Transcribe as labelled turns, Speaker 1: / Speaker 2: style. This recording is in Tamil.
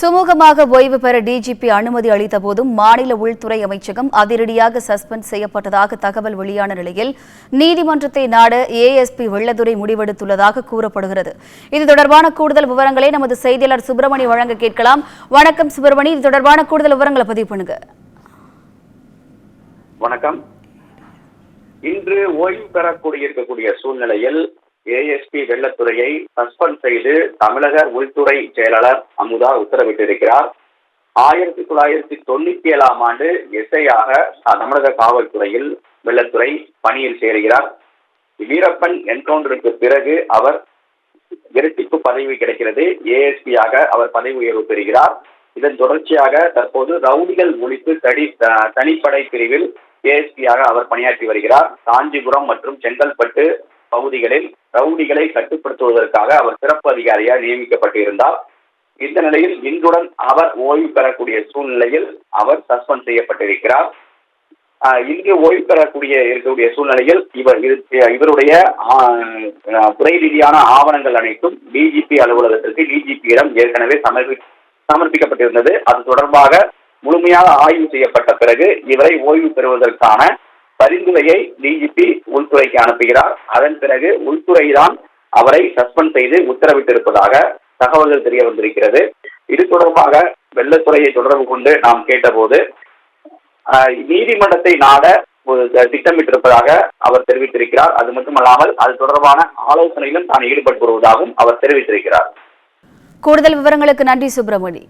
Speaker 1: சுமூகமாக ஓய்வு பெற டிஜிபி அனுமதி அளித்த போதும் மாநில உள்துறை அமைச்சகம் அதிரடியாக சஸ்பெண்ட் செய்யப்பட்டதாக தகவல் வெளியான நிலையில் நீதிமன்றத்தை நாட ஏஎஸ்பி வெள்ளதுரை முடிவெடுத்துள்ளதாக கூறப்படுகிறது. இது தொடர்பான கூடுதல் விவரங்களை நமது செய்தியாளர் சுப்பிரமணி வழங்க கேட்கலாம். வணக்கம் சுப்பிரமணி, இது தொடர்பான கூடுதல் விவரங்களை பதிவு பண்ணுங்க.
Speaker 2: வணக்கம். இன்று ஓய்வு பெறக்கூடிய சூழ்நிலையில் ஏஎஸ்பி வெள்ளத்துறையை சஸ்பெண்ட் செய்து தமிழக உள்துறை செயலாளர் அமுதா உத்தரவிட்டிருக்கிறார். 1997ஆம் ஆண்டு எஸ்ஐயாக தமிழக காவல்துறையில் வெள்ளத்துறை பணியில் சேர்கிறார். வீரப்பன் என்கவுண்டருக்கு பிறகு அவர் இரட்டிப்பு பதவி கிடைக்கிறது. ஏஎஸ்பியாக அவர் பதவி உயர்வு பெறுகிறார். இதன் தொடர்ச்சியாக தற்போது ரவுடிகள் ஒழிப்பு தனிப்படை பிரிவில் ஏஎஸ்பியாக அவர் பணியாற்றி வருகிறார். காஞ்சிபுரம் மற்றும் செங்கல்பட்டு பகுதிகளில் ரவுடிகளை கட்டுப்படுத்துவதற்காக அவர் சிறப்பு அதிகாரியாக நியமிக்கப்பட்டிருந்தார். இந்த நிலையில் இன்றுடன் அவர் ஓய்வு பெறக்கூடிய சூழ்நிலையில் அவர் சஸ்பெண்ட் செய்யப்பட்டிருக்கிறார். இங்கு ஓய்வு இருக்கக்கூடிய சூழ்நிலையில் இவருடைய துறை ரீதியான ஆவணங்கள் அனைத்தும் டிஜிபி அலுவலகத்திற்கு டிஜிபியிடம் ஏற்கனவே சமர்ப்பிக்கப்பட்டிருந்தது. அது தொடர்பாக முழுமையாக ஆய்வு செய்யப்பட்ட பிறகு இவரை ஓய்வு பெறுவதற்கான பரிந்துரையை டிஜிபி உள்துறைக்கு அனுப்புகிறார். அதன் பிறகு உள்துறை தான் அவரை சஸ்பெண்ட் செய்து உத்தரவிட்டிருப்பதாக தகவல்கள் தெரிய வந்திருக்கிறது. இது தொடர்பாக வெள்ளத்துறையை தொடர்பு கொண்டு நாம் கேட்டபோது நீதிமன்றத்தை நாட திட்டமிட்டிருப்பதாக அவர் தெரிவித்திருக்கிறார். அது மட்டுமல்லாமல் அது தொடர்பான ஆலோசனையிலும் தான் ஈடுபட்டு வருவதாகவும் அவர் தெரிவித்திருக்கிறார்.
Speaker 1: கூடுதல் விவரங்களுக்கு நன்றி சுப்பிரமணி.